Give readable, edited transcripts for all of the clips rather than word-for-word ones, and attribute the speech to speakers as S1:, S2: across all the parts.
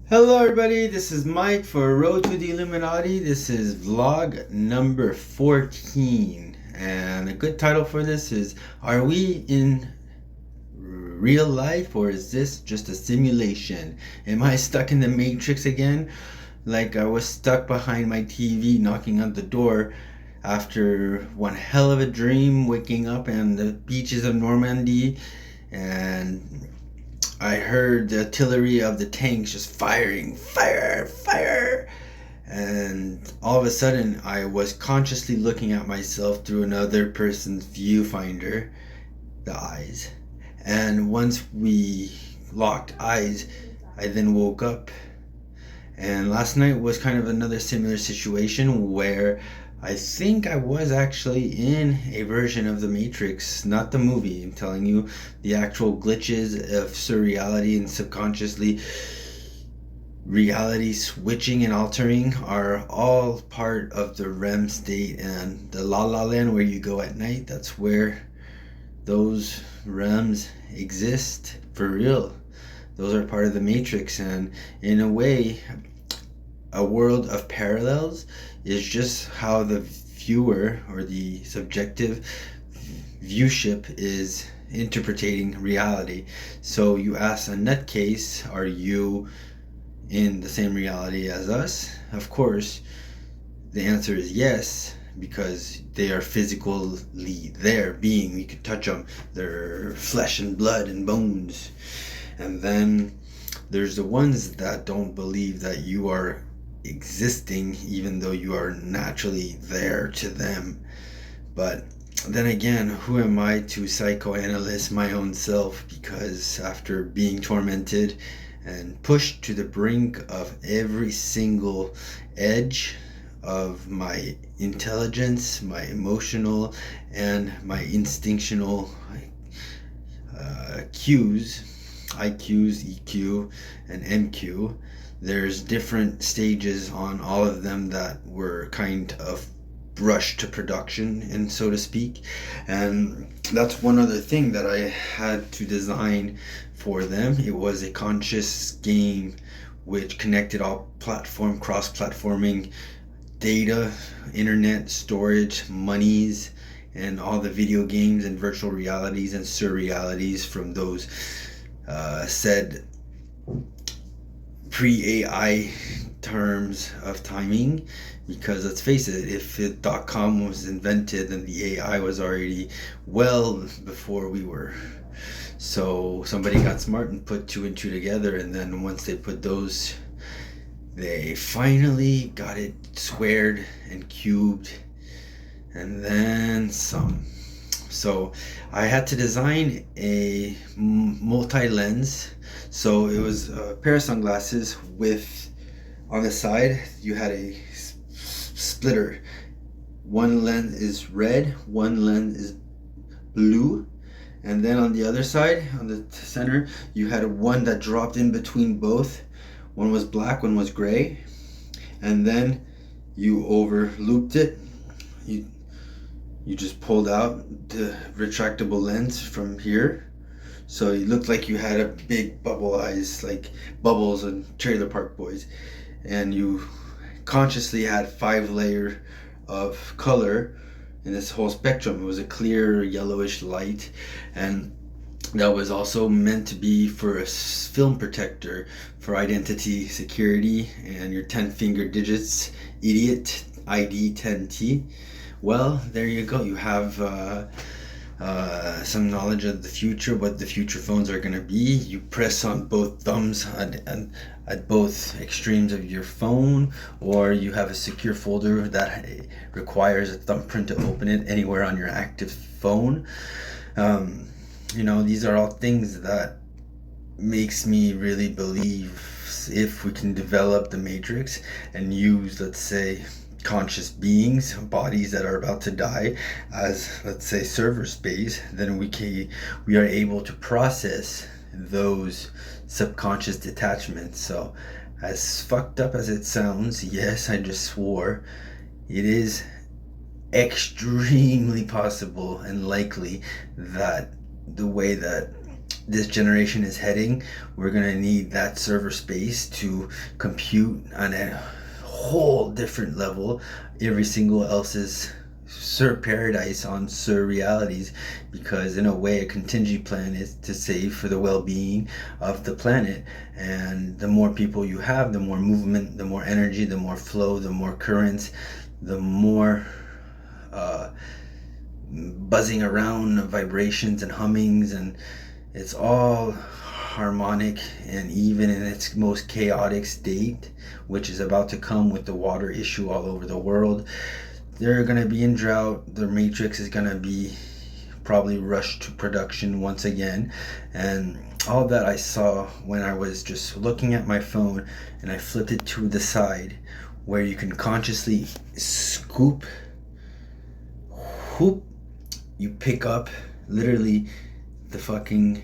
S1: Hello everybody, this is Mike for Road to the Illuminati. This is vlog number 14. And a good title for this is, are we in real life or is this just a simulation? Am I stuck in the Matrix again? Like I was stuck behind my TV knocking on the door after one hell of a dream, waking up on the beaches of Normandy, and I heard the artillery of the tanks just firing, fire, fire. And all of a sudden, I was consciously looking at myself through another person's viewfinder, the eyes. And once we locked eyes, I then woke up. And last night was kind of another similar situation where I think I was actually in a version of the Matrix, not the movie. I'm telling you, the actual glitches of surreality and subconsciously reality switching and altering are all part of the REM state and the La La Land where you go at night. That's where those REMs exist for real. Those are part of the Matrix, and in a way, a world of parallels is just how the viewer or the subjective viewship is interpreting reality. So you ask a nutcase, are you in the same reality as us? Of course, the answer is yes, because they are physically there, being, you can touch them, they're flesh and blood and bones. And then there's the ones that don't believe that you are existing, even though you are naturally there to them. But then again, who am I to psychoanalyze my own self? Because after being tormented and pushed to the brink of every single edge of my intelligence, my emotional, and my instinctual cues, IQs, EQ, and MQ. There's different stages on all of them that were kind of rushed to production, and so to speak. And that's one other thing that I had to design for them. It was a conscious game which connected all cross-platforming data, internet storage, monies, and all the video games and virtual realities and surrealities from those said pre-AI terms of timing. Because let's face it, if .com was invented, then the AI was already well before we were. So somebody got smart and put two and two together, and then once they put those, they finally got it squared and cubed, and then some. So I had to design a multi-lens. So it was a pair of sunglasses with, on the side, you had a splitter. One lens is red, one lens is blue, and then on the other side, on the center, you had one that dropped in between both. One was black, one was gray, and then you over looped it. You just pulled out the retractable lens from here, so it looked like you had a big bubble eyes, like Bubbles and Trailer Park Boys, and you consciously had 5 layers of color in this whole spectrum. It was a clear yellowish light, and that was also meant to be for a film protector for identity security and your 10 finger digits, idiot, ID 10T. Well, there you go. You have some knowledge of the future, what the future phones are going to be. You press on both thumbs at both extremes of your phone, or you have a secure folder that requires a thumbprint to open it anywhere on your active phone. These are all things that makes me really believe if we can develop the Matrix and use, let's say, conscious beings, bodies that are about to die, as, let's say, server space, then we are able to process those subconscious detachments. So as fucked up as it sounds, yes, I just swore, it is extremely possible and likely that the way that this generation is heading, we're going to need that server space to compute on a whole different level every single else's paradise on realities, because in a way a contingency plan is to save for the well-being of the planet. And the more people you have, the more movement, the more energy, the more flow, the more currents, the more buzzing around vibrations and hummings, and it's all harmonic. And even in its most chaotic state, which is about to come with the water issue all over the world, they're going to be in drought. The matrix is going to be probably rushed to production once again. And all that I saw when I was just looking at my phone and I flipped it to the side, where you can consciously scoop, whoop, you pick up literally the fucking,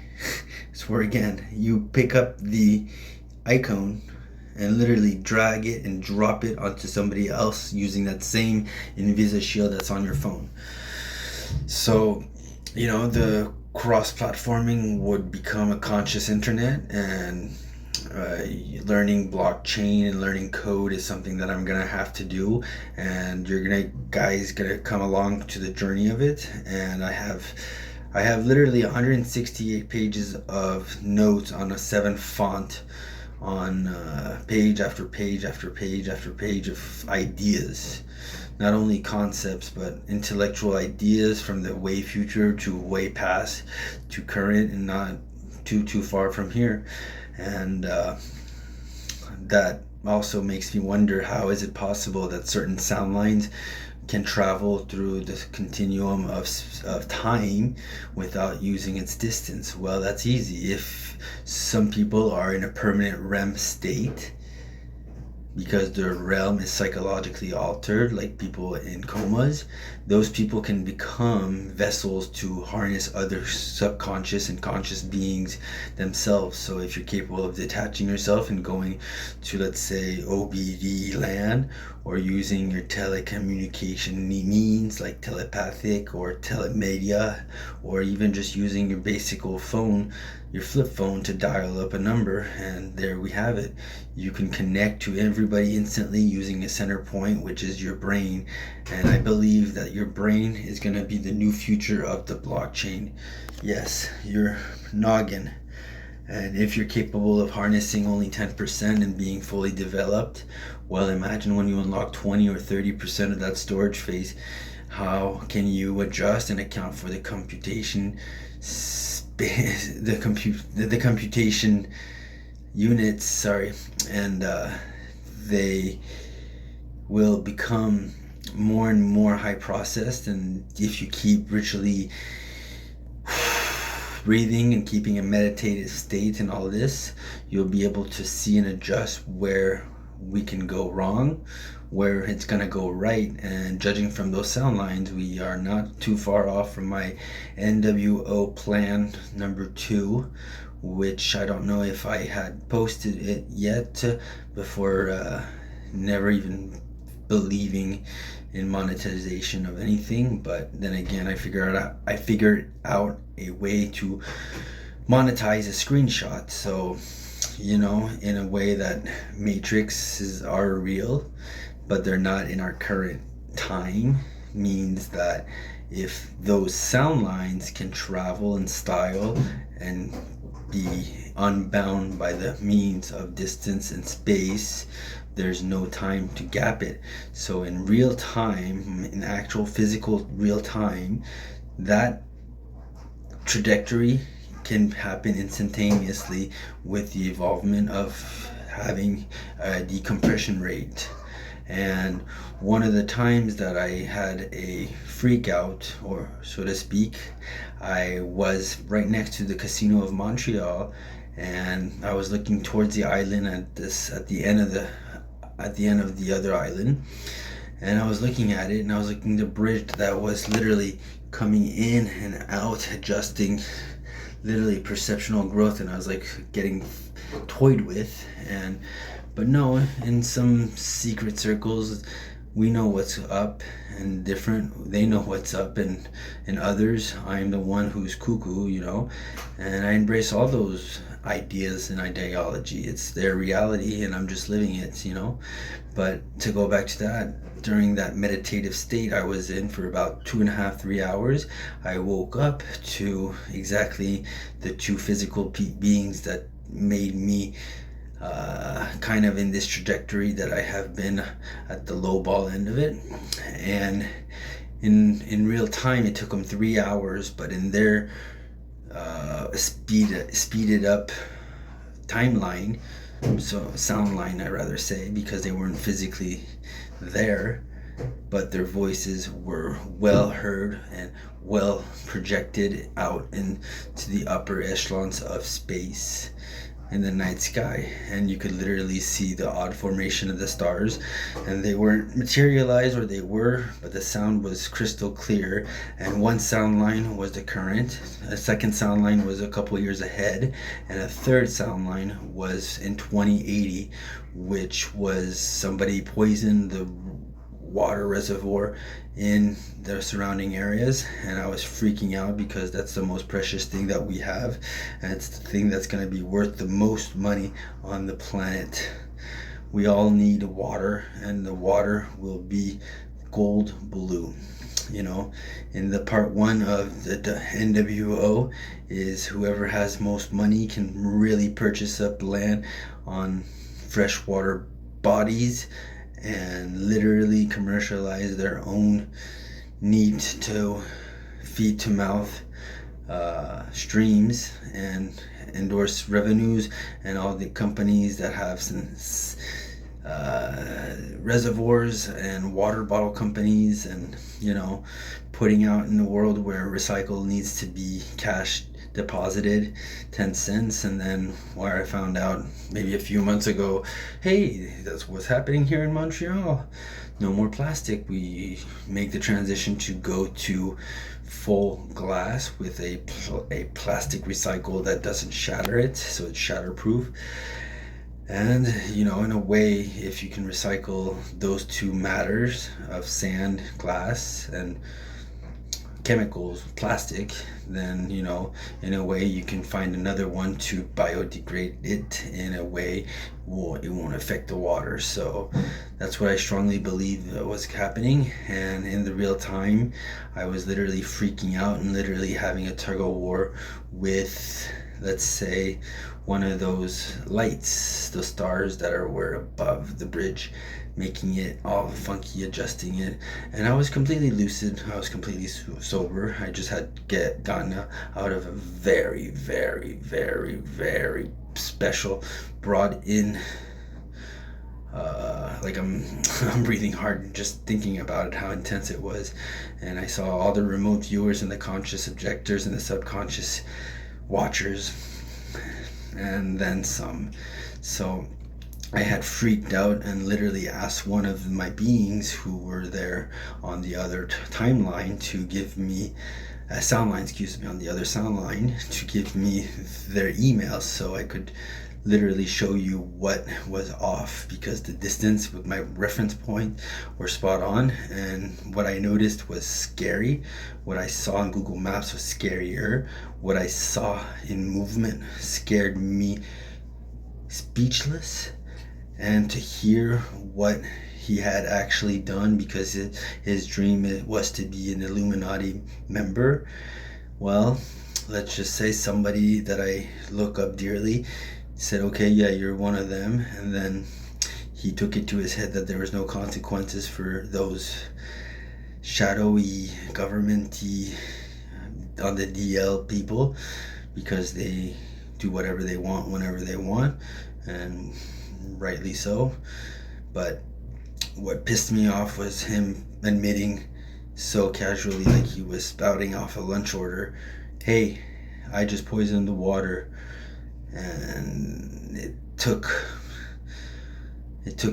S1: swear again, you pick up the icon and literally drag it and drop it onto somebody else using that same Invisa shield that's on your phone. So, you know, the cross-platforming would become a conscious internet, and learning blockchain and learning code is something that I'm gonna have to do, and you're gonna come along to the journey of it. And I have literally 168 pages of notes on a 7 font on page after page after page after page of ideas, not only concepts but intellectual ideas from the way future to way past to current, and not too far from here. And that also makes me wonder, how is it possible that certain sound lines can travel through the continuum of time without using its distance? Well, that's easy. If some people are in a permanent REM state because their realm is psychologically altered, like people in comas, those people can become vessels to harness other subconscious and conscious beings themselves. So if you're capable of detaching yourself and going to, let's say, OBD land, or using your telecommunication means like telepathic or telemedia, or even just using your basic old phone, your flip phone, to dial up a number, and there we have it. You can connect to everybody instantly using a center point, which is your brain. And I believe that your brain is going to be the new future of the blockchain. Yes, your noggin. And if you're capable of harnessing only 10% and being fully developed, well, imagine when you unlock 20 or 30% of that storage phase. How can you adjust and account for the computation the computation units, sorry, and they will become more and more high processed. And if you keep ritually breathing and keeping a meditative state and all this, you'll be able to see and adjust where we can go wrong, where it's gonna go right. And judging from those sound lines, we are not too far off from my NWO plan number 2, which I don't know if I had posted it yet before never even believing in monetization of anything. But then again, I figured out a way to monetize a screenshot. So, you know, in a way that matrices are real, but they're not in our current time, means that if those sound lines can travel in style and be unbound by the means of distance and space, there's no time to gap it. So in real time, in actual physical real time, that trajectory can happen instantaneously with the evolvement of having a decompression rate. And one of the times that I had a freak out, or so to speak, I was right next to the Casino of Montreal, and I was looking towards the island at the end of the other island, and I was looking at it, and I was looking at the bridge that was literally coming in and out, adjusting, literally perceptual growth, and I was like getting toyed with. But no, in some secret circles, we know what's up and different. They know what's up and others. I'm the one who's cuckoo, and I embrace all those ideas and ideology. It's their reality and I'm just living it. But to go back to that, during that meditative state I was in for about 2.5, 3 hours, I woke up to exactly the two physical beings that made me kind of in this trajectory that I have been at the low ball end of it. And in real time it took them 3 hours, but in their speeded up timeline, so sound line I rather say, because they weren't physically there, but their voices were well heard and well projected out into the upper echelons of space in the night sky, and you could literally see the odd formation of the stars, and they weren't materialized, or they were, but the sound was crystal clear. And one sound line was the current, a second sound line was a couple years ahead, and a third sound line was in 2080, which was somebody poisoned the water reservoir in the surrounding areas. And I was freaking out because that's the most precious thing that we have, and it's the thing that's going to be worth the most money on the planet. We all need water, and the water will be gold blue. In the part one of the NWO is whoever has most money can really purchase up land on freshwater bodies and literally commercialize their own need to feed to mouth streams and endorse revenues, and all the companies that have reservoirs and water bottle companies, and putting out in the world where recycle needs to be cash deposited 10 cents. And then where I found out maybe a few months ago, hey, that's what's happening here in Montreal. No more plastic. We make the transition to go to full glass with a plastic recycle that doesn't shatter it, so it's shatterproof. And in a way, if you can recycle those two matters of sand, glass, and chemicals, plastic, then in a way you can find another one to biodegrade it in a way it won't affect the water. So that's what I strongly believe was happening. And in the real time, I was literally freaking out and literally having a tug of war with, let's say, one of those lights, the stars that were above the bridge, making it all funky, adjusting it. And I was completely lucid. I was completely sober. I just had gotten out of a very, very, very, very special, brought in, like I'm breathing hard just thinking about it, how intense it was. And I saw all the remote viewers and the conscious objectors and the subconscious watchers, and then some. So I had freaked out and literally asked one of my beings who were there on the other timeline to give me a sound line, on the other sound line, to give me their emails so I could literally show you what was off, because the distance with my reference point were spot on, and what I noticed was scary. What I saw on Google Maps was scarier. What I saw in movement scared me speechless. And to hear what he had actually done, because his dream was to be an Illuminati member. Well, let's just say somebody that I look up dearly said, okay, yeah, you're one of them. And then he took it to his head that there was no consequences for those shadowy, government-y, on the DL people, because they do whatever they want whenever they want, and rightly so. But what pissed me off was him admitting so casually, like he was spouting off a lunch order, hey, I just poisoned the water. And it took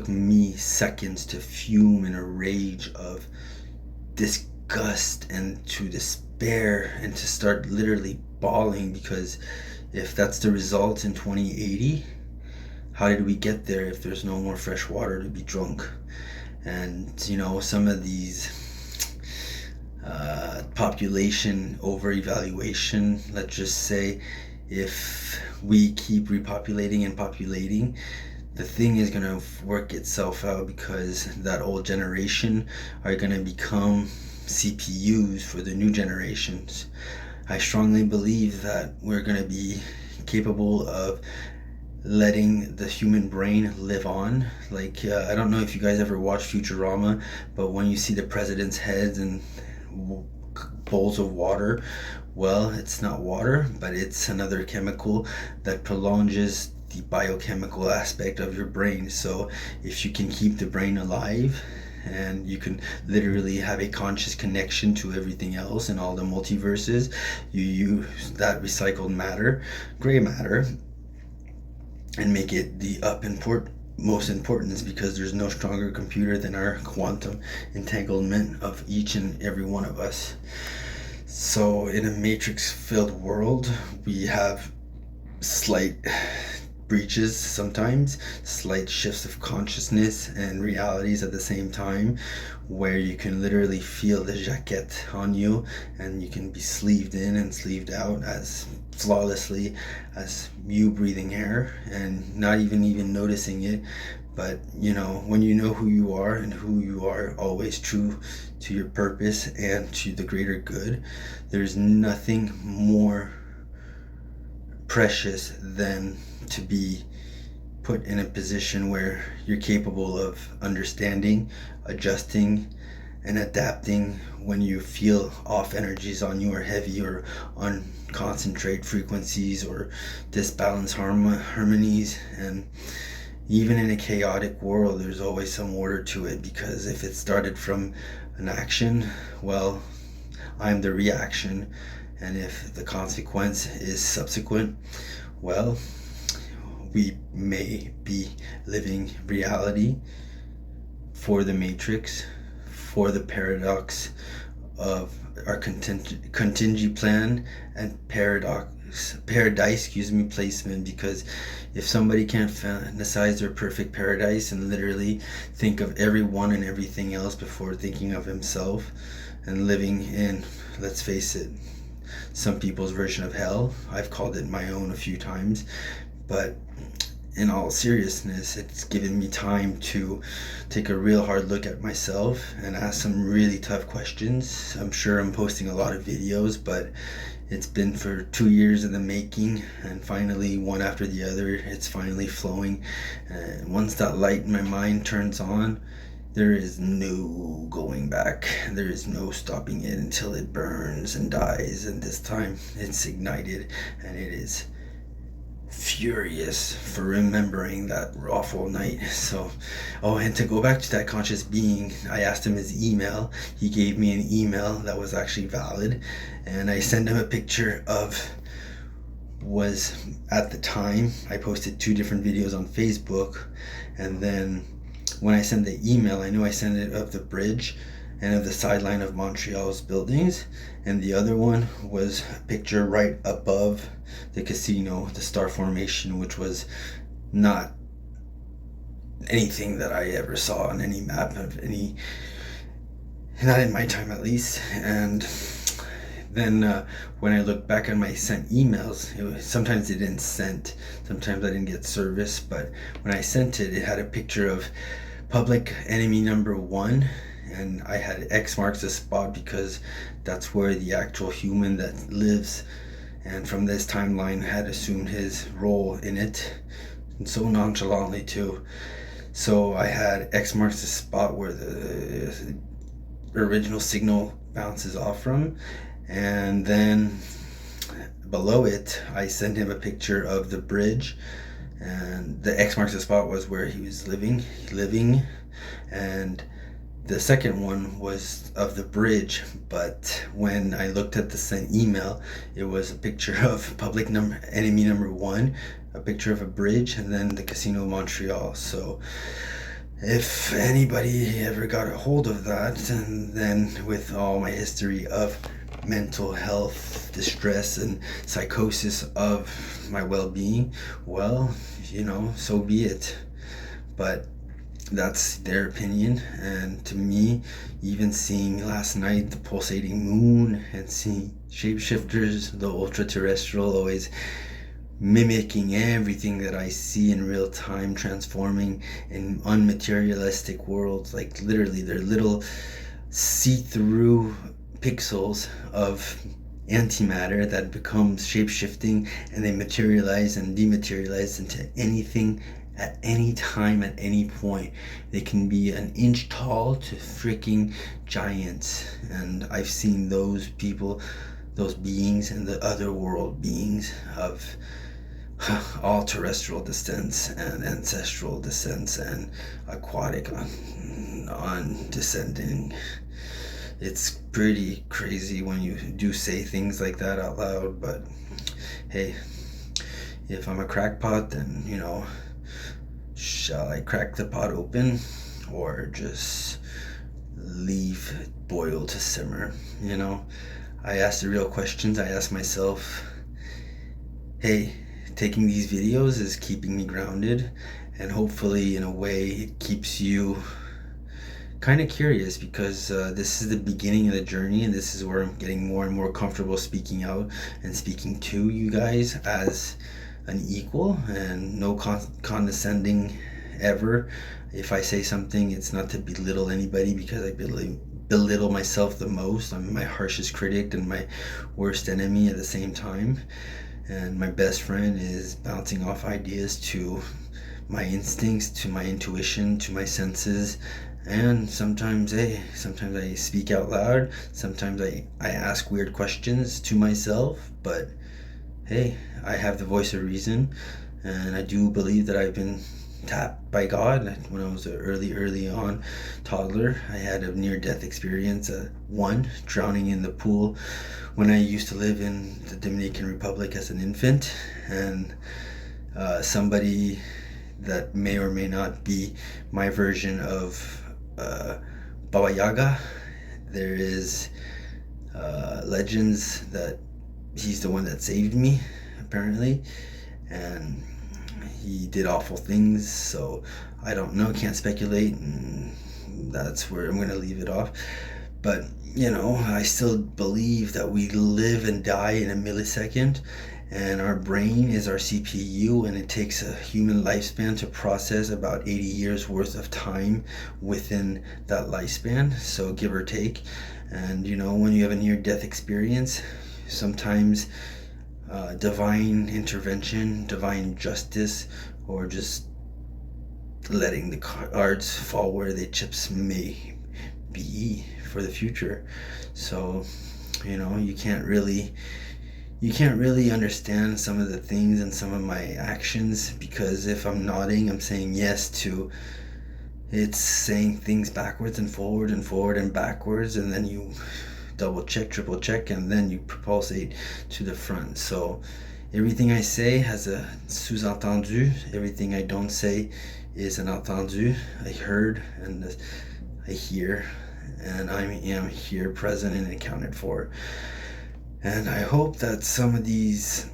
S1: me seconds to fume in a rage of disgust and to despair and to start literally bawling, because if that's the result in 2080, how did we get there if there's no more fresh water to be drunk? And some of these population over evaluation, let's just say, if we keep repopulating and populating, the thing is going to work itself out, because that old generation are going to become CPUs for the new generations. I strongly believe that we're going to be capable of letting the human brain live on. Like, I don't know if you guys ever watched Futurama, but when you see the president's heads and bowls of water, well, it's not water, but it's another chemical that prolongs the biochemical aspect of your brain. So if you can keep the brain alive, and you can literally have a conscious connection to everything else in all the multiverses, you use that recycled matter, gray matter, and make it the most importance, because there's no stronger computer than our quantum entanglement of each and every one of us. So in a matrix filled world, we have slight breaches sometimes, slight shifts of consciousness and realities at the same time, where you can literally feel the jaquette on you, and you can be sleeved in and sleeved out as flawlessly as you breathing air and not even noticing it. But when you know who you are, and who you are always true to your purpose and to the greater good, there's nothing more precious than to be put in a position where you're capable of understanding, adjusting, and adapting when you feel off energies on you, or heavy, or on concentrate frequencies, or disbalanced harmonies. And even in a chaotic world, there's always some order to it, because if it started from an action, well, I'm the reaction. And if the consequence is subsequent, well, we may be living reality for the matrix, for the paradox of our contingency plan and paradise placement. Because if somebody can't fantasize their perfect paradise and literally think of everyone and everything else before thinking of himself, and living in, let's face it, some people's version of hell, I've called it my own a few times, but in all seriousness, it's given me time to take a real hard look at myself and ask some really tough questions. I'm sure I'm posting a lot of videos, but it's been for 2 years in the making, and finally, one after the other, it's finally flowing. And once that light in my mind turns on, there is no going back. There is no stopping it until it burns and dies. And this time it's ignited, and it is furious for remembering that awful night. So, and to go back to that conscious being, I asked him his email. He gave me an email that was actually valid, and I sent him a picture of, was at the time, I posted 2 different videos on Facebook, and then when I sent the email, I knew I sent it of the bridge and of the sideline of Montreal's buildings, and the other one was a picture right above the casino, the star formation, which was not anything that I ever saw on any map of any, not in my time at least. And then when I look back on my sent emails, sometimes it didn't send, sometimes I didn't get service, but when I sent it, it had a picture of public enemy number 1, and I had X marks the spot, because that's where the actual human that lives and from this timeline had assumed his role in it, and so nonchalantly too. So I had X marks the spot where the original signal bounces off from, and then below it I sent him a picture of the bridge, and the X marks the spot was where he was living, and the second one was of the bridge. But when I looked at the sent email, it was a picture of enemy number 1, a picture of a bridge, and then the Casino Montreal. So if anybody ever got a hold of that, and then with all my history of mental health distress and psychosis of my well-being, well, so be it. But that's their opinion. And to me, even seeing last night the pulsating moon and seeing shapeshifters, the ultra terrestrial, always mimicking everything that I see in real time, transforming in unmaterialistic worlds, like literally they're little see-through pixels of antimatter that becomes shape-shifting, and they materialize and dematerialize into anything at any time, at any point. They can be an inch tall to freaking giants. And I've seen those people, those beings, and the other world beings of all terrestrial descents and ancestral descents and aquatic on descending. It's pretty crazy when you do say things like that out loud, but hey, if I'm a crackpot, then, you know, shall I crack the pot open or just leave it boil to simmer? You know, I ask the real questions. I ask myself, hey, taking these videos is keeping me grounded, and hopefully in a way it keeps you kind of curious, because this is the beginning of the journey, and this is where I'm getting more and more comfortable speaking out and speaking to you guys as an equal, and no condescending ever. If I say something, it's not to belittle anybody, because I belittle myself the most. I'm my harshest critic and my worst enemy at the same time, and my best friend is bouncing off ideas to my instincts, to my intuition, to my senses. And sometimes I speak out loud. Sometimes I ask weird questions to myself. But hey, I have the voice of reason, and I do believe that I've been tapped by God. When I was an early on toddler, I had a near-death experience. Drowning in the pool when I used to live in the Dominican Republic as an infant, and somebody that may or may not be my version of Baba Yaga. There is legends that he's the one that saved me, apparently, and he did awful things. So I don't know, can't speculate, and that's where I'm going to leave it off. But you know, I still believe that we live and die in a millisecond, and our brain is our CPU, and it takes a human lifespan to process about 80 years worth of time within that lifespan, so give or take. And you know, when you have a near-death experience, sometimes divine intervention, divine justice, or just letting the cards fall where the chips may be for the future. So you know, you can't really understand some of the things and some of my actions, because if I'm nodding, I'm saying yes to it's saying things backwards and forward and forward and backwards, and then you double check, triple check, and then you propulsate to the front. So everything I say has a sous-entendu. Everything I don't say is an entendu. I heard and I hear, and I am here, present and accounted for. And I hope that some of these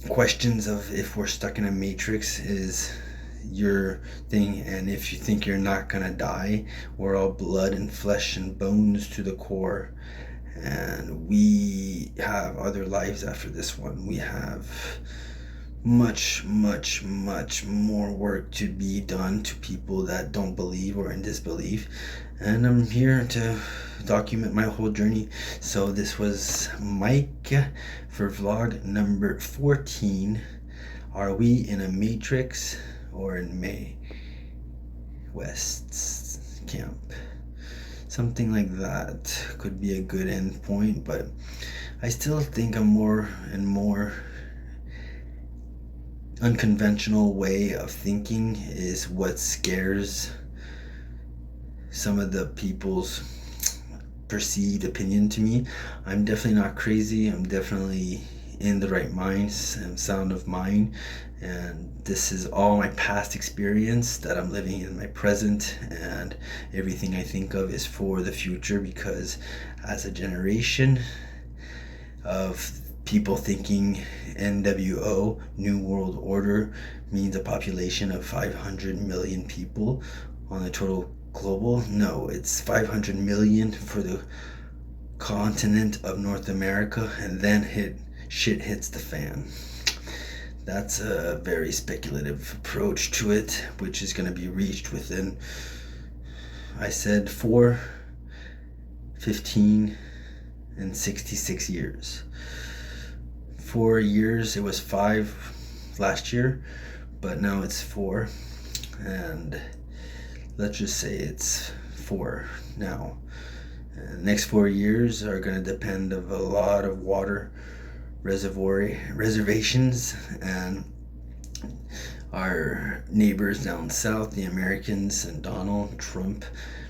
S1: questions of if we're stuck in a matrix is your thing, and if you think you're not gonna die, we're all blood and flesh and bones to the core, and we have other lives after this one. We have much more work to be done to people that don't believe or in disbelief, and I'm here to document my whole journey. So this was Mike for vlog number 14. Are we in a matrix or in May West's camp? Something like that could be a good end point, but I still think a more and more unconventional way of thinking is what scares some of the people's perceived opinion to me. I'm definitely not crazy. I'm definitely in the right mind and sound of mind, and this is all my past experience that I'm living in my present, and everything I think of is for the future, because as a generation of people thinking NWO, New World Order, means a population of 500 million people on the total global. No, it's 500 million for the continent of North America, and then shit hits the fan. That's a very speculative approach to it, which is going to be reached within, I said, 4, 15, and 66 years. 4 years, it was 5 last year, but now it's 4, and let's just say it's 4 now. And the next 4 years are going to depend of a lot of water reservations, and our neighbors down south, the Americans, and Donald Trump,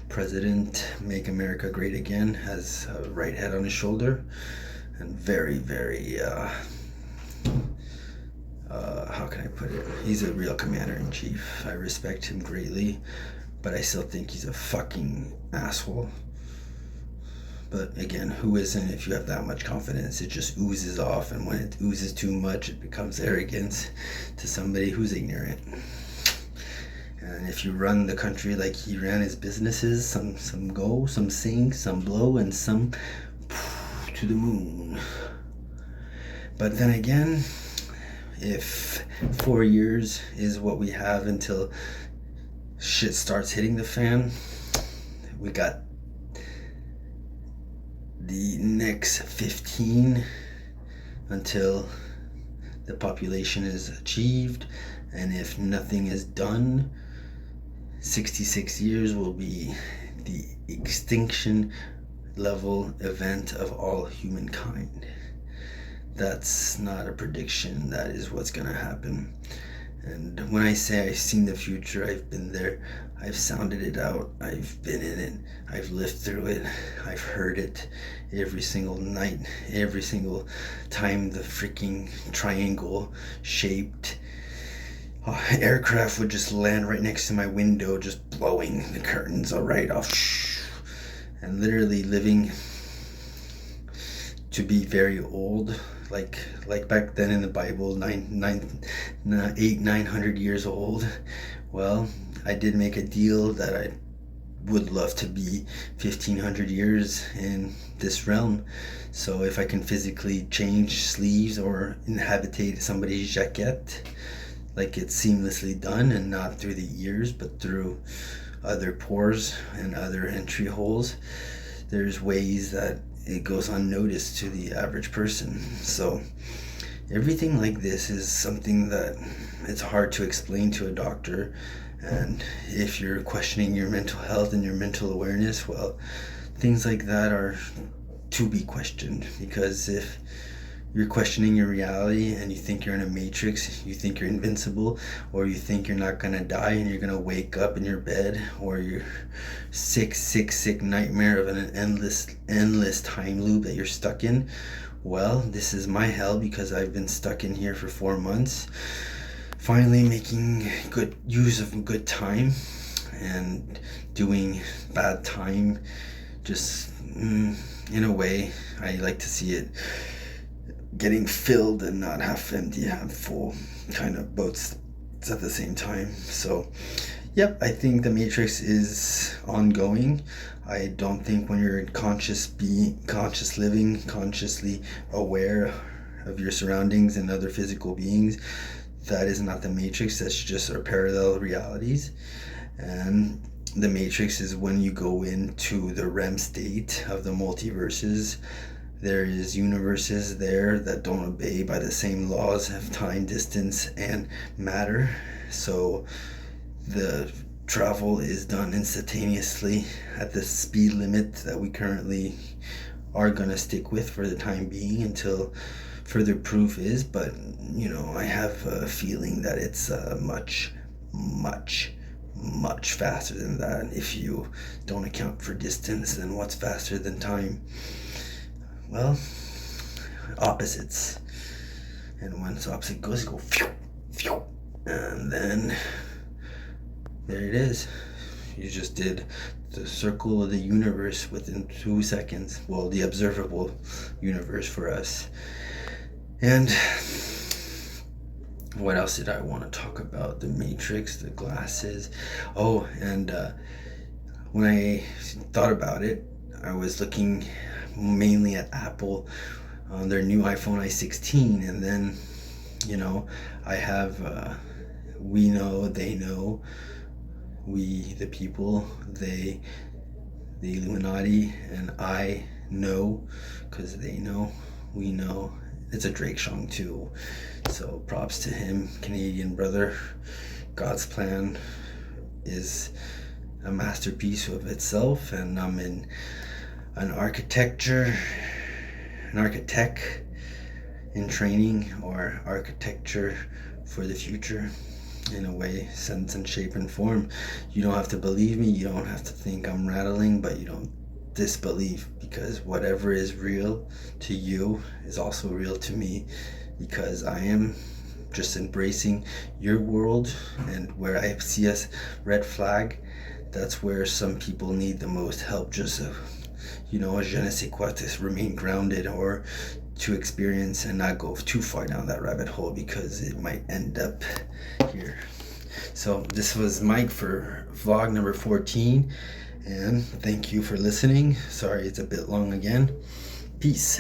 S1: President, Make America Great Again, has a right head on his shoulder, and very, very, how can I put it? He's a real commander-in-chief. I respect him greatly, but I still think he's a fucking asshole. But again, who isn't? If you have that much confidence, it just oozes off, and when it oozes too much, it becomes arrogance to somebody who's ignorant. And if you run the country like he ran his businesses, some go, some sink, some blow, and some to the moon. But then again, if 4 years is what we have until shit starts hitting the fan, we got the next 15 until the population is achieved, and if nothing is done, 66 years will be the extinction level event of all humankind. That's not a prediction, that is what's gonna happen. And when I say I've seen the future, I've been there, I've sounded it out, I've been in it, I've lived through it, I've heard it every single night, every single time the freaking triangle shaped aircraft would just land right next to my window, just blowing the curtains all right off, and literally living to be very old, like back then in the Bible, 900 years old. Well, I did make a deal that I would love to be 1500 years in this realm. So if I can physically change sleeves or inhabitate somebody's jacket, like it's seamlessly done, and not through the ears but through other pores and other entry holes, there's ways that it goes unnoticed to the average person. So everything like this is something that it's hard to explain to a doctor. And if you're questioning your mental health and your mental awareness, well, things like that are to be questioned, because if you're questioning your reality and you think you're in a matrix, you think you're invincible, or you think you're not gonna die and you're gonna wake up in your bed, or you're sick nightmare of an endless time loop that you're stuck in, well, this is my hell, because I've been stuck in here for 4 months, finally making good use of good time and doing bad time, just in a way I like to see it getting filled and not half empty, half full, kind of both at the same time. So yep, I think the matrix is ongoing. I don't think when you're conscious living, consciously aware of your surroundings and other physical beings, that is not the matrix. That's just our parallel realities. And the matrix is when you go into the REM state of the multiverses. There is universes there that don't obey by the same laws of time, distance, and matter. So the travel is done instantaneously at the speed limit that we currently are going to stick with for the time being until further proof is. But, you know, I have a feeling that it's much faster than that. If you don't account for distance, then what's faster than time? Well, opposites. And when this opposite goes, you go phew, phew, and then there it is. You just did the circle of the universe within 2 seconds. Well, the observable universe for us. And What else did I want to talk about? The Matrix, the glasses. Oh, and when I thought about it, I was looking mainly at Apple on their new iPhone i16, and then, I have we know, they know, we the people, they the Illuminati, and I know because they know, we know. It's a Drake song too, so props to him, Canadian brother. God's plan is a masterpiece of itself, and I'm in an architect in training, or architecture for the future, in a way, sense and shape and form. You don't have to believe me, you don't have to think I'm rattling, but you don't disbelieve, because whatever is real to you is also real to me, because I am just embracing your world. And where I see a red flag, that's where some people need the most help, just a je ne sais quoi, to remain grounded, or to experience and not go too far down that rabbit hole, because it might end up here. So this was Mike for vlog number 14, and thank you for listening. Sorry it's a bit long again. Peace.